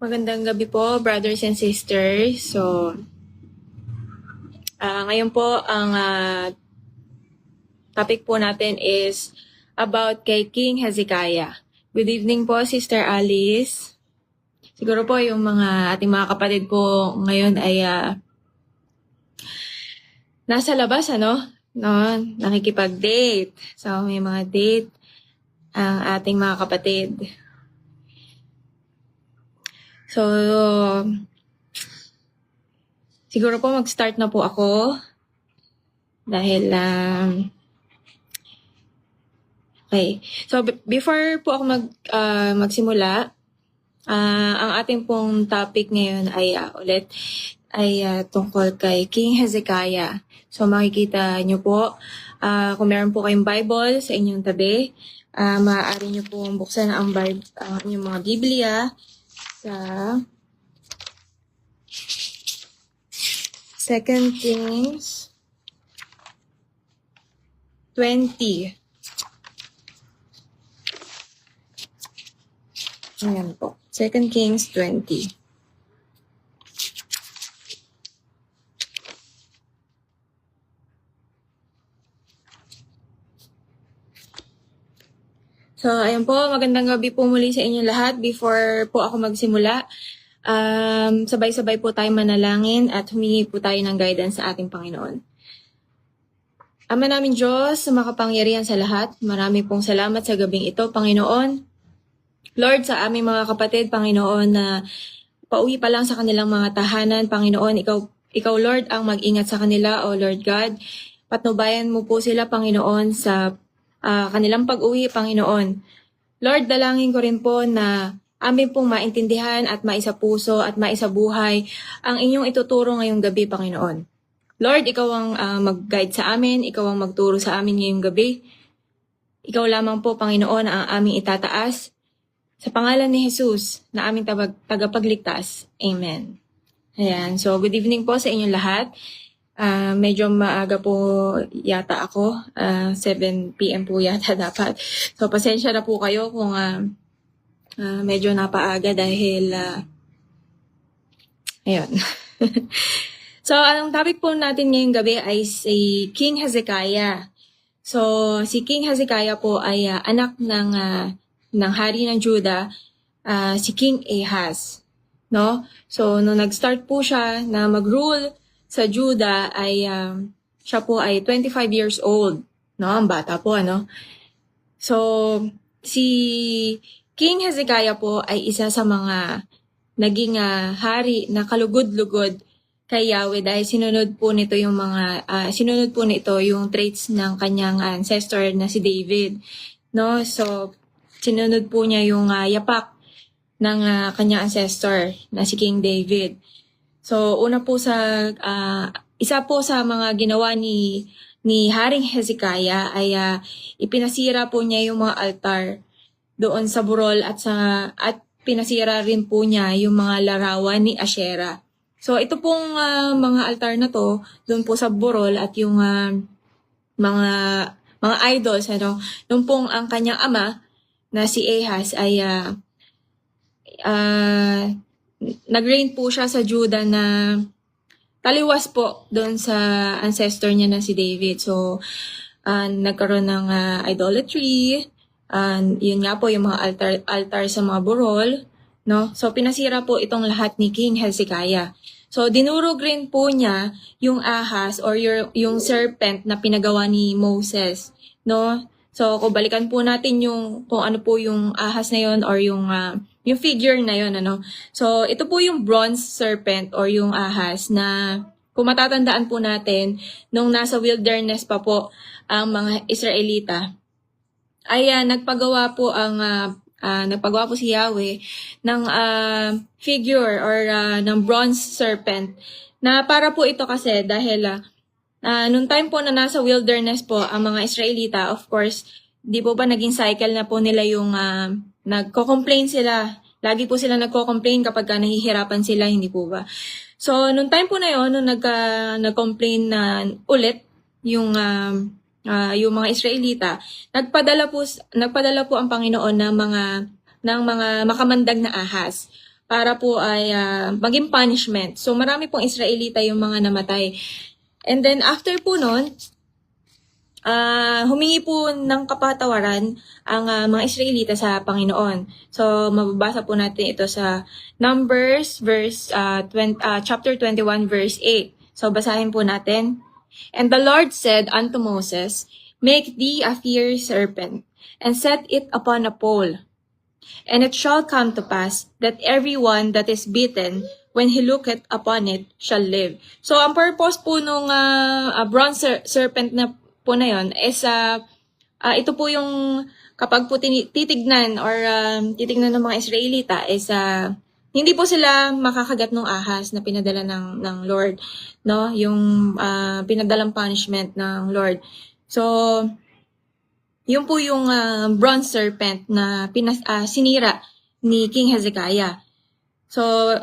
Magandang gabi po, brothers and sisters. So, ngayon po, ang topic po natin is about kay King Hezekiah. Good evening po, Sister Alice. Siguro po yung ating mga kapatid po ngayon ay nasa labas, no? Nakikipag-date. So, may mga date ang ating mga kapatid. So, siguro po mag-start na po ako dahil okay. So before po ako magsimula, ang ating pong topic ngayon ay tungkol kay King Hezekiah. So makikita niyo po kung meron po kayong Bible sa inyong tabi, maaari niyo pong buksan ang inyong mga Biblia sa 2 Kings 20. Ayan po. 2 Kings 20. So, ayan po. Magandang gabi po muli sa inyong lahat. Before po ako magsimula, sabay-sabay po tayo manalangin at humingi po tayo ng guidance sa ating Panginoon. Ama namin Diyos, makapangyarihan sa lahat, marami pong salamat sa gabing ito, Panginoon. Lord, sa aming mga kapatid, Panginoon, na pauwi pa lang sa kanilang mga tahanan, Panginoon, ikaw Lord, ang mag-ingat sa kanila, O Lord God. Patnubayan mo po sila, Panginoon, sa kanilang pag-uwi, Panginoon. Lord, dalangin ko rin po na amin pong maintindihan at maisapuso at maisabuhay ang inyong ituturo ngayong gabi, Panginoon. Lord, ikaw ang mag-guide sa amin, ikaw ang magturo sa amin ngayong gabi. Ikaw lamang po, Panginoon, ang aming itataas. Sa pangalan ni Jesus na aming tagapagligtas. Amen. Ayan. So, good evening po sa inyong lahat. Medyo maaga po yata ako. 7 p.m. po yata dapat. So, pasensya na po kayo kung medyo napaaga dahil ayun. So, ang topic po natin ngayong gabi ay si King Hezekiah. So, si King Hezekiah po ay anak ng hari ng Judah, si King Ahaz. No? So, nung nag-start po siya na mag-rule sa Judah, ay siya po ay 25 years old. No? Ang bata po, ano? So, si King Hezekiah po ay isa sa mga naging hari na kalugod-lugod kay Yahweh dahil sinunod po nito yung traits ng kanyang ancestor na si David. No? So, sinunod po niya yung yapak ng kanyang ancestor na si King David. So, una po isa po sa mga ginawa ni Haring Hezekiah ay ipinasira po niya yung mga altar doon sa burol at pinasira rin po niya yung mga larawan ni Asherah. So, ito pong mga altar na to, doon po sa burol at yung mga idols, doon pong ang kanyang ama na si Ahaz ay nag-reign po siya sa Judah na taliwas po doon sa ancestor niya na si David. So, nagkaroon ng idolatry, yun nga po yung mga altar sa mga burol, no? So, pinasira po itong lahat ni King Hezekiah. So, dinurog rin po niya yung ahas or yung serpent na pinagawa ni Moses, no? So, kung balikan po natin kung ano po yung ahas na yon or yung figure na yon, ano. So, ito po yung bronze serpent or yung ahas na kung matatandaan po natin nung nasa wilderness pa po ang mga Israelita ay nagpagawa po si Yahweh ng figure or ng bronze serpent na para po ito kasi dahil nung time po na nasa wilderness po ang mga Israelita, of course, di po ba naging cycle na po nila yung nagko-complain sila. Lagi po sila nagko-complain kapag nahihirapan sila, hindi po ba? So, nung time po na yun, nung nag-complain na ulit yung mga Israelita, nagpadala po ang Panginoon ng mga makamandag na ahas para po ay maging punishment. So marami pong Israelita yung mga namatay. And then after po nun, humingi po ng kapatawaran ang mga Israelita sa Panginoon. So, mababasa po natin ito sa Numbers, chapter 21, verse 8. So, basahin po natin. And the Lord said unto Moses, Make thee a fierce serpent, and set it upon a pole. And it shall come to pass that everyone that is bitten, when he looketh upon it, shall live. So, ang purpose po nung bronze serpent na po na yun is ito po yung kapag po titignan or titignan ng mga Israelita is hindi po sila makakagat ng ahas na pinadala ng Lord, no? Yung pinadalang punishment ng Lord. So, yun po yung bronze serpent na sinira ni King Hezekiah. So,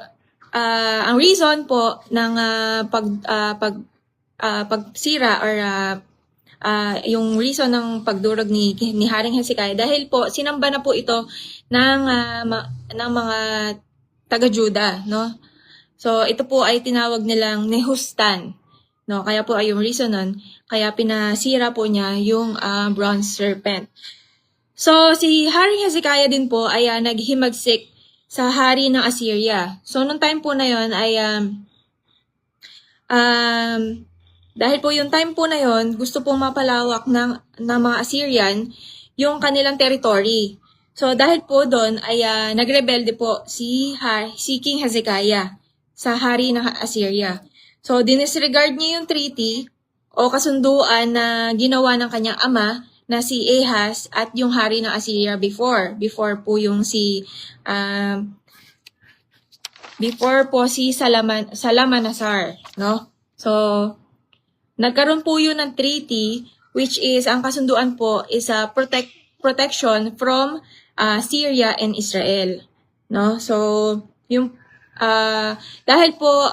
ang reason po ng pagsira or yung reason ng pagdurog ni Haring Hezekiah dahil po sinamba na po ito ng mga taga-Juda, no? So ito po ay tinawag nilang Nehustan, no? Kaya po ay yung reason nun, kaya pinasira po niya yung bronze serpent. So si Haring Hezekiah din po ay naghimagsik sa hari ng Assyria. So nung time po na yon ay dahil po yung time po na yon, gusto pong mapalawak ng mga Assyrian yung kanilang territory. So dahil po doon ay nagrebelde po si King Hezekiah sa hari ng Assyria. So dinisregard niya yung treaty o kasunduan na ginawa ng kanyang ama na si Ahaz at yung hari ng Assyria before po yung before po si Salmanasar, no? So nagkaroon po yun ng treaty which is, ang kasunduan po is protection from Syria and Israel. No? So, yung dahil po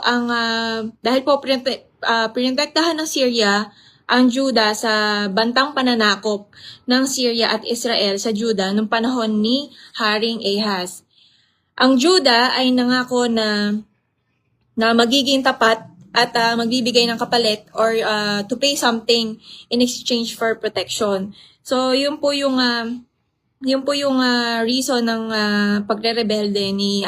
pinotektahan ng Syria ang Juda sa bantang pananakop ng Syria at Israel sa Juda nung panahon ni Haring Ahaz. Ang Juda ay nangako na magiging tapat at magbibigay ng kapalit or to pay something in exchange for protection. So, yun po yung reason ng pagre-rebelde ni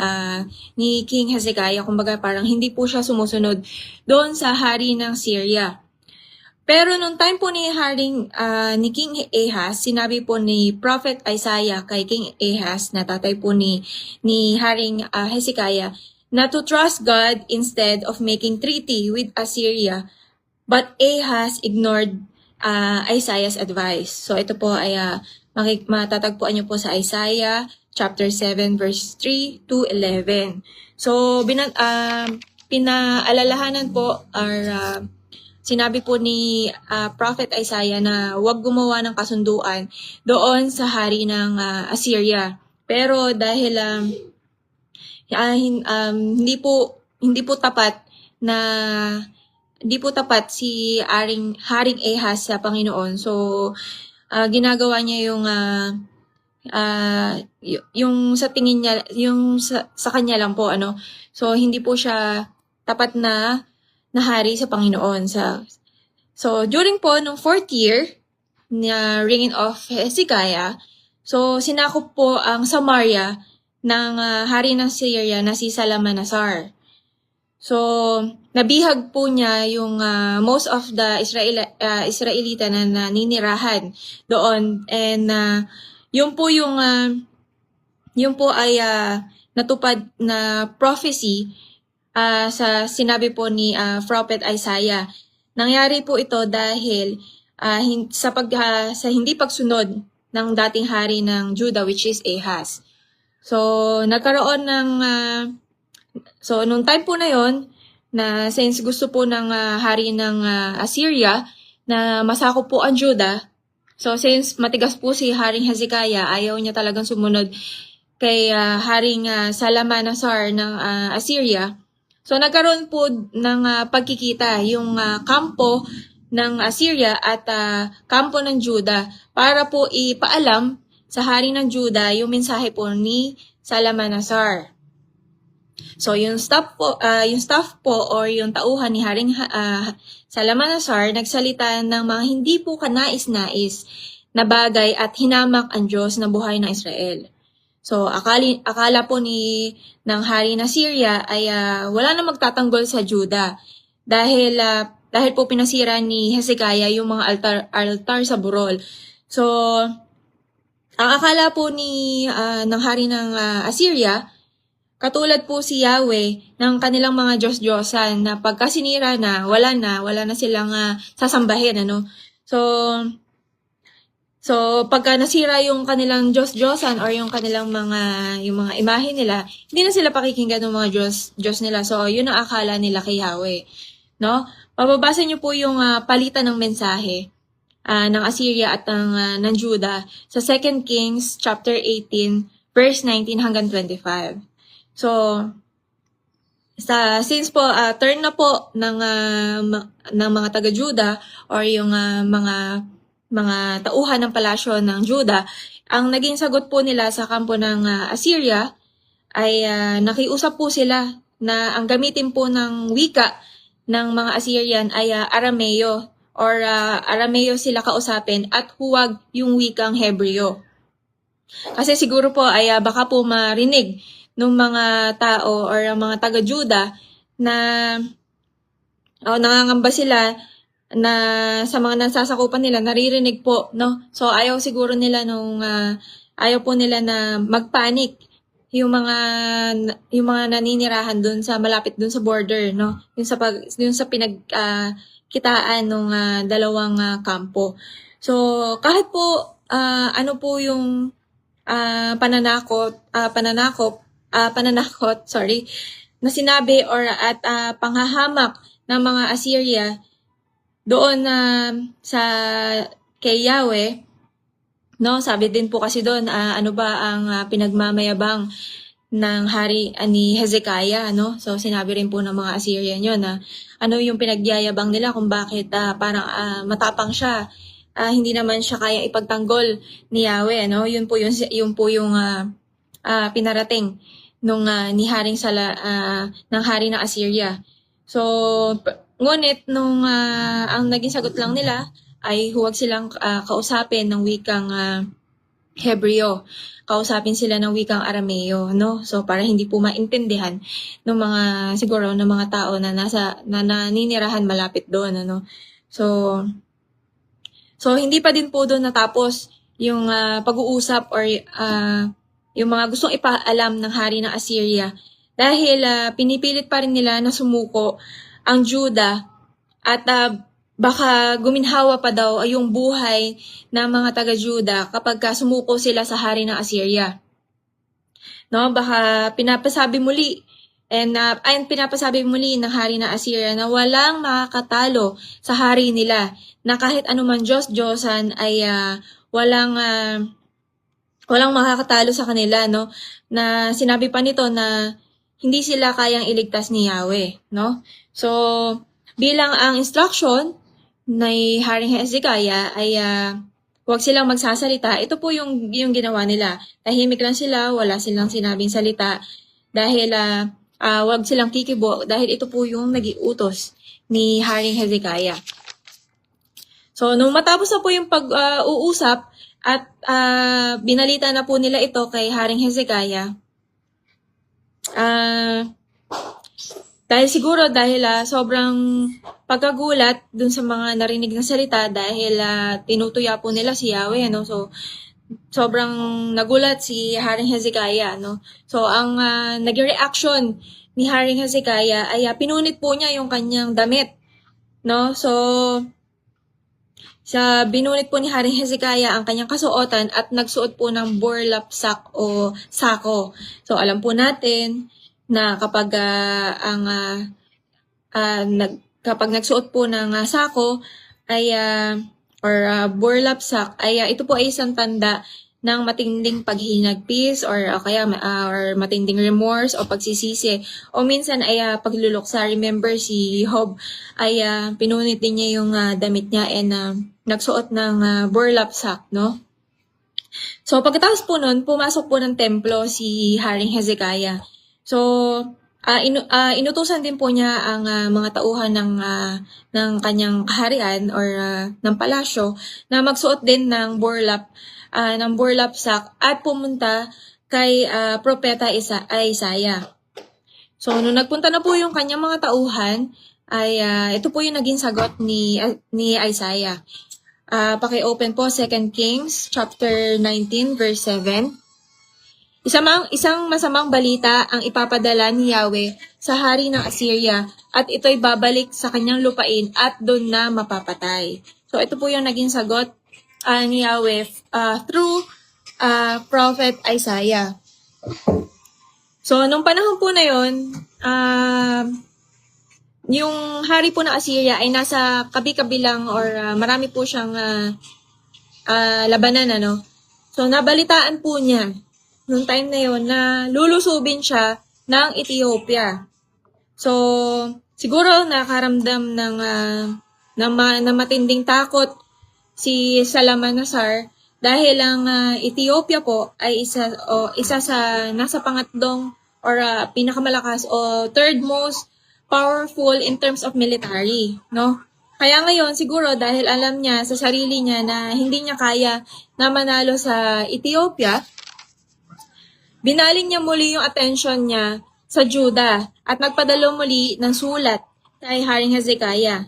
King Hezekiah. Kumbaga parang hindi po siya sumusunod doon sa hari ng Syria. Pero nung time po ni King Ahaz, sinabi po ni Prophet Isaiah kay King Ahaz na tatay po ni Haring Hezekiah na to trust God instead of making treaty with Assyria. But Ahaz ignored Isaiah's advice. So ito po ay matatagpuan niyo po sa Isaiah chapter 7 verse 3 to 11. So pinaalalahanan po or sinabi po ni Prophet Isaiah na huwag gumawa ng kasunduan doon sa hari ng Assyria. Pero dahil hindi po tapat si Haring Ahaz sa Panginoon. So ginagawa niya yung sa tingin niya, yung sa kanya lang po So hindi po siya tapat na hari sa Panginoon. So during po nung 4th year na reign of Hezekiah, so sinakop po ang Samaria ng hari ng Syria na si Salmanasar. So, nabihag po niya yung most of the Israelita na naninirahan doon. And yun po ay natupad na prophecy sa sinabi po ni Prophet Isaiah. Nangyari po ito dahil sa hindi pagsunod ng dating hari ng Judah which is Ahaz. So, nagkaroon so, nung time po na yon na since gusto po ng hari ng Assyria na masakop po ang Judah, so since matigas po si Haring Hezekiah, ayaw niya talagang sumunod kay Haring Salmanasar ng Assyria. So, nagkaroon po ng pagkikita yung kampo ng Assyria at kampo ng Judah para po ipaalam sa hari ng Judah yung mensahe po ni Salmanasar. So yung staff po or yung tauhan ni Haring Salmanasar nagsalita ng mga hindi po kanais-nais na bagay at hinamak ang Diyos na buhay ng Israel. So akala po ng hari na Syria ay wala na magtatanggol sa Juda dahil po pinasira ni Hezekiah yung mga altar sa burol. So ang akala po ng hari ng Assyria, katulad po si Yahweh ng kanilang mga Diyos-Diyosan na pagka sinira na, wala na silang sasambahin, ano. So pagka nasira yung kanilang Diyos-Diyosan or yung kanilang yung mga imahe nila, hindi na sila pakikinggan ng mga Diyos nila. So yun ang akala nila kay Yahweh, no? Mababasa niyo po yung palitan ng mensahe ng Assyria at ng Judah sa 2 Kings chapter 18 verse 19 hanggang 25. So since po turn na po ng mga taga-Judah or yung mga tauhan ng palasyo ng Judah, ang naging sagot po nila sa kampo ng Assyria ay nakiusap po sila na ang gamitin po ng wika ng mga Assyrian ay Arameo or Arameo sila kausapin at huwag yung wikang Hebreo. Kasi siguro po ay baka po marinig ng mga tao or mga taga-Juda na nangangamba sila na sa mga nasasakupan nila naririnig po, no? So ayaw siguro nila ayaw po nila na magpanik yung mga naninirahan doon sa malapit doon sa border, no? Yung sa kitaan ng dalawang kampo. So kahit po ano po yung pananakot na sinabi or at panghahamak ng mga Assyria doon sa kay Yahweh, no? Sabi din po kasi doon ano ba ang pinagmamayabang ng hari ni Hezekiah, no? So sinabi rin po ng mga Assyrian yun na ano yung pinagyayabang nila kung bakit parang matapang siya. Hindi naman siya kaya ipagtanggol ni Yahweh, no? Yun po yung pinarating nung ni Haring ng hari ng Assyria. So ngunit nung ang naging sagot lang nila ay huwag silang kausapin ng wikang Hebreo. Kausapin sila ng wikang Arameo, no? So para hindi po maintindihan ng mga siguro ng mga tao na naninirahan malapit doon, ano. So hindi pa din po doon natapos yung pag-uusap or yung mga gustong ipaalam ng hari ng Assyria dahil pinipilit pa rin nila na sumuko ang Judah at baka guminhawa pa daw yung buhay ng mga taga-Judah kapag sumuko sila sa hari ng Assyria. No, baka pinapasabi muli ng hari ng Assyria na walang makakatalo sa hari nila, na kahit anuman Diyos-Diyosan ay walang makakatalo sa kanila, no? Na sinabi pa nito na hindi sila kayang iligtas ni Yahweh, no? So bilang ang instruction ni Haring Hezekiah ay huwag silang magsasalita. Ito po yung ginawa nila. Tahimik lang sila, wala silang sinabing salita dahil huwag silang kikibo dahil ito po yung nag-iutos ni Haring Hezekiah. So nung matapos na po yung pag-uusap at binalita na po nila ito kay Haring Hezekiah, dahil sobrang pagkagulat dun sa mga narinig na salita dahil tinutuya po nila si Yahweh, no? So sobrang nagulat si Haring Hezekiah, no? So ang naging reaction ni Haring Hezekiah ay pinunit po niya yung kanyang damit, no? So binunit po ni Haring Hezekiah ang kanyang kasuotan at nagsuot po ng burlap sack o sako. So alam po natin na kapag kapag nagsuot po ng sako ay or burlap sack ay ito po ay isang tanda ng matinding paghinagpis or kaya or matinding remorse o pagsisisi o minsan ay pagluluksa. Remember si Job ay pinunit din niya yung damit niya and nagsuot ng burlap sack, no? So pagkatapos po nun, pumasok po ng templo si Haring Hezekiah. So inutusan din po niya ang mga tauhan ng kanyang kaharian or ng palasyo na magsuot din ng burlap sack at pumunta kay Propeta Isaiah. So, nung nagpunta na po yung kanyang mga tauhan, ay ito po yung naging sagot ni Isaiah. Paki-open po 2 Kings chapter 19 verse 7. Isang masamang balita ang ipapadala ni Yahweh sa hari ng Assyria at ito'y babalik sa kanyang lupain at doon na mapapatay. So ito po yung naging sagot ni Yahweh through Prophet Isaiah. So nung panahon po na yon, yung hari po ng Assyria ay nasa kabi-kabilang or marami po siyang labanan, ano. So nabalitaan po niya noong time na yon na lulusubin siya ng Ethiopia. So siguro nakaramdam ng matinding takot si Salmanasar dahil ang Ethiopia po ay isa sa nasa pangatlong or pinakamalakas o third most powerful in terms of military, no? Kaya ngayon, siguro dahil alam niya sa sarili niya na hindi niya kaya na manalo sa Ethiopia, binaling niya muli yung attention niya sa Judah at nagpadalo muli ng sulat kay Haring Hezekiah.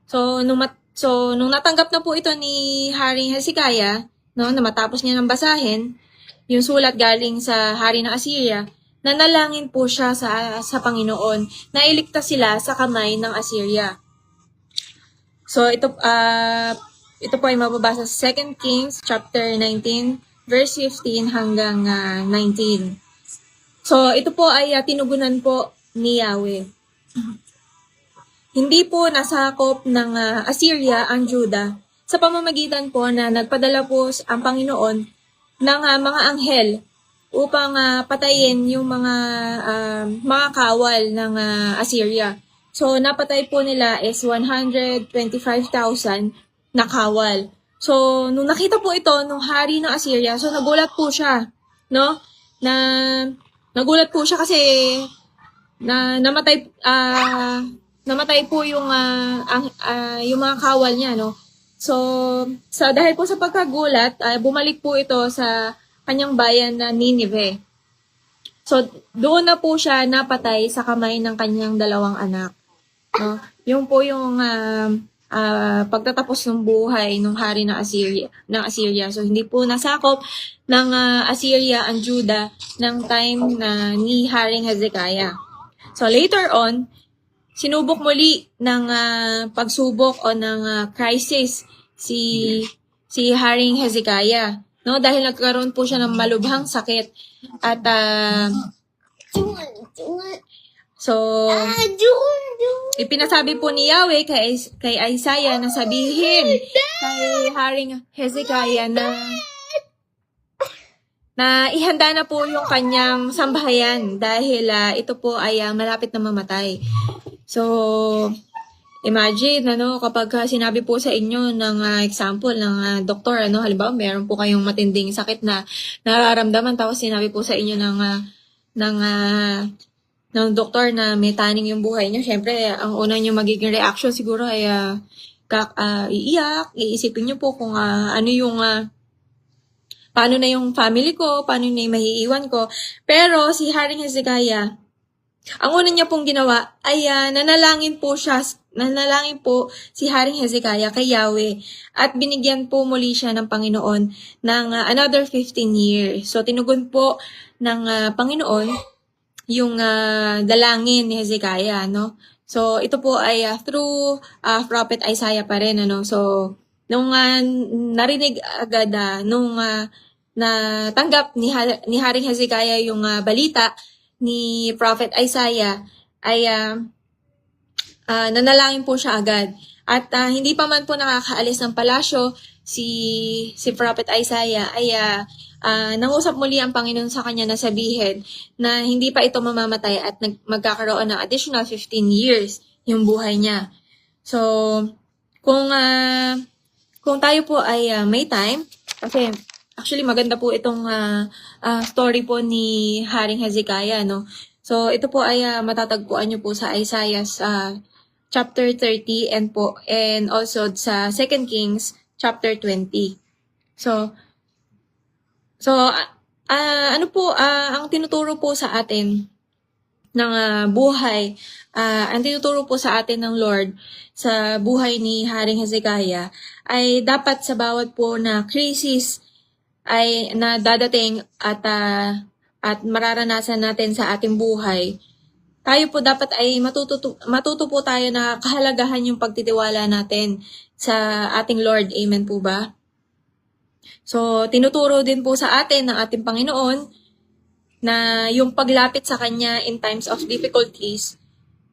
So, nung natanggap na po ito ni Haring Hezekiah, no, na matapos niya nang basahin, yung sulat galing sa hari ng Assyria, nanalangin po siya sa Panginoon na iligtas sila sa kamay ng Assyria. So ito po ay mababasa sa 2 Kings chapter 19 verse 15 hanggang 19. So ito po ay tinugunan po ni Yahweh. Hindi po nasakop ng Assyria ang Judah sa pamamagitan po na nagpadala po ang Panginoon ng mga anghel upang patayin yung mga kawal ng Assyria. So, napatay po nila is 125,000 na kawal. So, nung nakita po ito nung hari ng Assyria, so nagulat po siya, no? Nagulat po siya kasi namatay po yung mga kawal niya, no? So, dahil po sa pagkagulat, bumalik po ito sa kanyang bayan na Nineveh. So, doon na po siya napatay sa kamay ng kanyang dalawang anak. No? Yung po yung pagtatapos ng buhay ng hari ng Assyria. So, hindi po nasakop ng Assyria ang Judah ng time na ni Haring Hezekiah. So, later on, sinubok muli ng pagsubok o ng crisis si Haring Hezekiah. No, dahil nagkaroon po siya ng malubhang sakit at ipinasabi po ni Yahweh kay Isaiah na sabihin kay Haring Hezekiah na ihanda na po yung kanyang sambahayan dahil ito po ay malapit na mamatay. So, imagine, kapag sinabi po sa inyo ng example ng doktor, halimbawa, meron po kayong matinding sakit na nararamdaman, tapos sinabi po sa inyo ng doktor na may taning yung buhay niyo, syempre, ang una niyo magiging reaction siguro ay iiyak, iisipin niyo po kung paano na yung family ko, paano na yung mahiiwan ko. Pero si Haring Hezekiah, ang una niya pong ginawa ay nanalangin po si Haring Hezekiah kay Yahweh at binigyan po muli siya ng Panginoon ng another 15 years. So tinugon po ng Panginoon yung dalangin ni Hezekiah, no? So ito po ay through Prophet Isaiah pa rin, So nung narinig agad nung natanggap ni Haring Hezekiah yung balita ni Prophet Isaiah ay nanalangin po siya agad. At hindi pa man po nakakaalis ng palasyo si Prophet Isaiah ay nangusap muli ang Panginoon sa kanya na sabihin na hindi pa ito mamamatay at magkakaroon ng additional 15 years yung buhay niya. So, kung tayo po ay may time, kasi actually maganda po itong story po ni Haring Hezekiah, no? So ito po ay matatagpuan nyo po sa Isaiah chapter 30 and also sa 2 Kings chapter 20. So ano po ang tinuturo po sa atin ng buhay, ang tinuturo po sa atin ng Lord sa buhay ni Haring Hezekiah ay dapat sa bawat po na crisis ay na dadating at mararanasan natin sa ating buhay, tayo po dapat ay matuto po tayo na kahalagahan yung pagtitiwala natin sa ating Lord. Amen po ba? So, tinuturo din po sa atin ng ating Panginoon na yung paglapit sa Kanya in times of difficulties,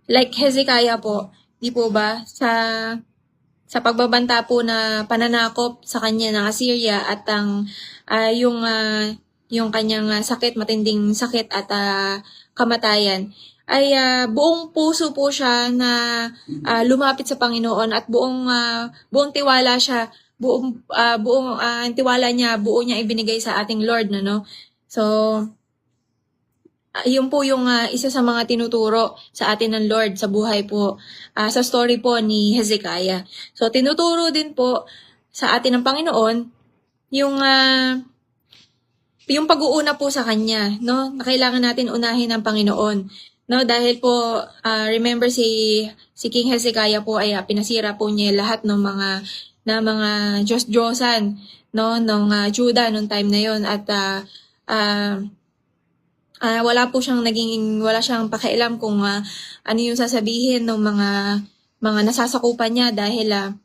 like Hezekiah po, di po ba, sa pagbabanta po na pananakop sa kanya ng Assyria at yung kanyang sakit, matinding sakit at kamatayan, ay buong puso po siya na lumapit sa Panginoon at buong tiwala siya, buong tiwala niya, buo niya ibinigay sa ating Lord, no? So, yun po yung isa sa mga tinuturo sa atin ng Lord sa buhay po, sa story po ni Hezekiah. So, tinuturo din po sa atin ng Panginoon yung pag-uuna po sa Kanya, no? Na kailangan natin unahin ang Panginoon, no? Dahil po, remember si King Hezekiah po ay pinasira po niya lahat ng mga Diyos-Diyosan, no? Ng Judah noong time na yon at wala siyang pakialam kung ano yung sasabihin ng mga nasasakupan niya dahil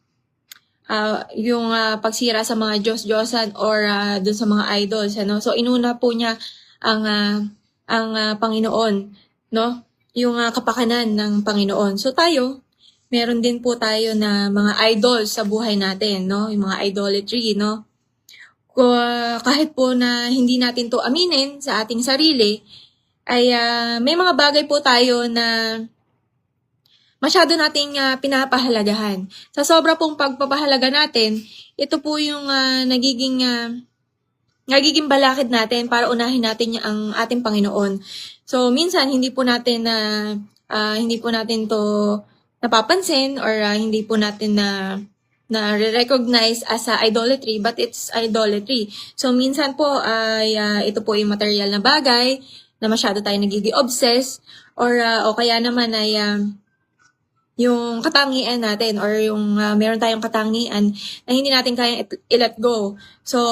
yung pagsira sa mga Diyos-Diyosan or dun sa mga idols, ano. So inuna po niya ang Panginoon, no? Yung kapakanan ng Panginoon. So tayo, meron din po tayo na mga idols sa buhay natin, no? Yung mga idolatry, no? Kahit po na hindi natin to aminin sa ating sarili, ay may mga bagay po tayo na masyado nating pinapahalagahan. Sa sobra pong pagpapahalaga natin, ito po yung nagiging balakid natin para unahin natin ang ating Panginoon. So minsan hindi po natin to napapansin or hindi po natin na recognize as idolatry, but it's idolatry. So, minsan po ay ito po yung material na bagay na masyado tayo nagigi-obsess or o kaya naman ay yung katangian natin or yung meron tayong katangian na hindi natin kayang i-let go. So,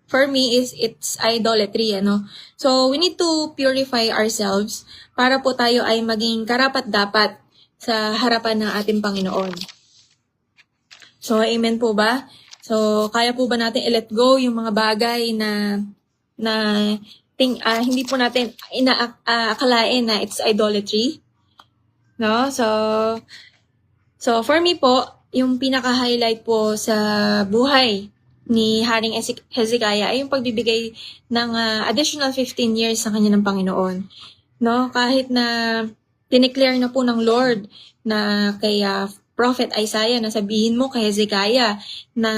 for me, it's idolatry, ano? So, we need to purify ourselves para po tayo ay maging karapat-dapat sa harapan ng ating Panginoon. So, amen po ba? So, kaya po ba natin i-let go yung mga bagay na hindi po natin akalain na it's idolatry? No? So for me po, yung pinaka-highlight po sa buhay ni Haring Hezekiah ay yung pagbibigay ng additional 15 years sa kanya ng Panginoon. No? Kahit na dineclare na po ng Lord na kay Prophet Isaiah na sabihin mo kay Hezekiah na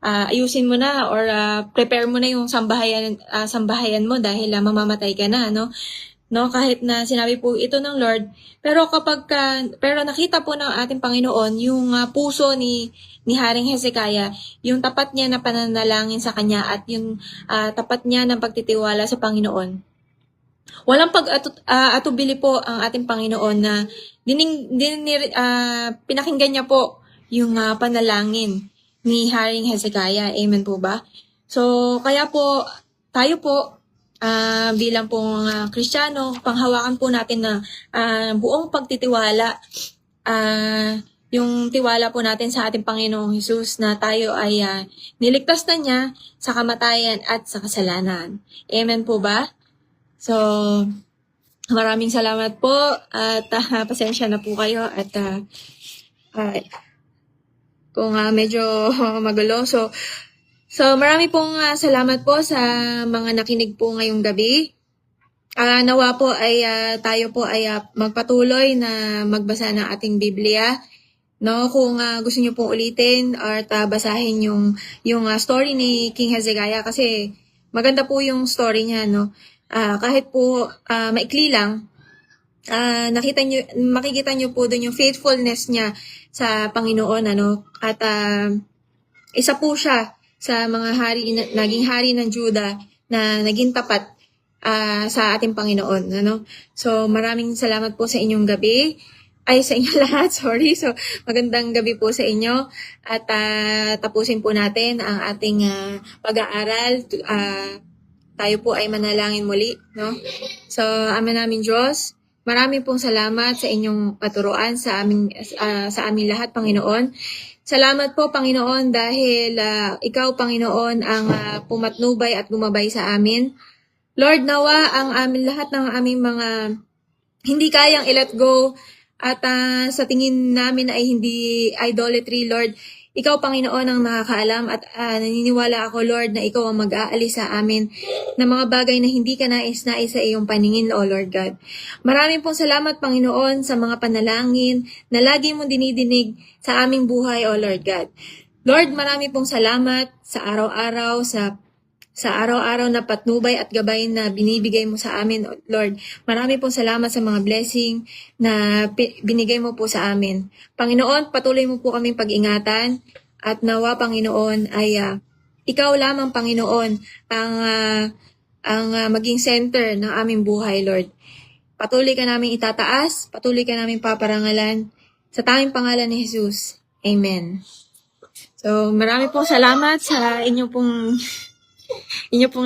ayusin mo na or prepare mo na yung sambahayan mo dahil mamamatay ka na, no? No, kahit na sinabi po ito ng Lord, pero pero nakita po ng ating Panginoon yung puso ni Haring Hezekiah, yung tapat niya na pananalangin sa kanya at yung tapat niya ng pagtitiwala sa Panginoon. Walang pag-atubili po ang ating Panginoon na pinakinggan niya po yung panalangin ni Haring Hezekiah. Amen po ba? So, kaya po, tayo po, bilang pong Kristiyano, panghawakan po natin na buong pagtitiwala, yung tiwala po natin sa ating Panginoong Hesus na tayo ay niligtas na niya sa kamatayan at sa kasalanan. Amen po ba? So, maraming salamat po at pasensya na po kayo at kung medyo magulo. So marami pong salamat po sa mga nakinig po ngayong gabi. Nawa po ay tayo po ay magpatuloy na magbasa ng ating Biblia. No, kung gusto niyo pong ulitin or basahin yung story ni King Hezekiah kasi maganda po yung story niya, no. kahit po maikli lang, makikita nyo po doon yung faithfulness niya sa Panginoon, ano? At isa po siya sa mga naging hari ng Juda na naging tapat sa ating Panginoon, ano? So, maraming salamat po sa inyong gabi. Ay, sa inyo lahat, sorry. So, magandang gabi po sa inyo. At tapusin po natin ang ating pag-aaral. Tayo po ay manalangin muli, no? So, Ama namin Diyos, maraming pong salamat sa inyong paturuan sa amin lahat, Panginoon. Salamat po, Panginoon, dahil ikaw, Panginoon, ang pumatnubay at gumabay sa amin. Lord, nawa ang amin lahat ng aming mga hindi kayang i-let go at sa tingin namin ay hindi idolatry, Lord. Ikaw, Panginoon, ang nakakaalam at naniniwala ako, Lord, na ikaw ang mag-aalis sa amin ng mga bagay na hindi ka nais-nais sa iyong paningin, O Lord God. Maraming pong salamat, Panginoon, sa mga panalangin na lagi mong dinidinig sa aming buhay, O Lord God. Lord, marami pong salamat sa araw-araw, sa araw-araw na patnubay at gabay na binibigay mo sa amin, Lord. Marami pong salamat sa mga blessing na binigay mo po sa amin. Panginoon, patuloy mo po kaming pag-ingatan at nawa, Panginoon, ay ikaw lamang, Panginoon, ang maging center ng aming buhay, Lord. Patuloy ka namin itataas, patuloy ka namin paparangalan sa tanging pangalan ni Jesus. Amen. So, marami pong salamat sa inyo pong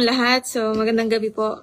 lahat. So, magandang gabi po.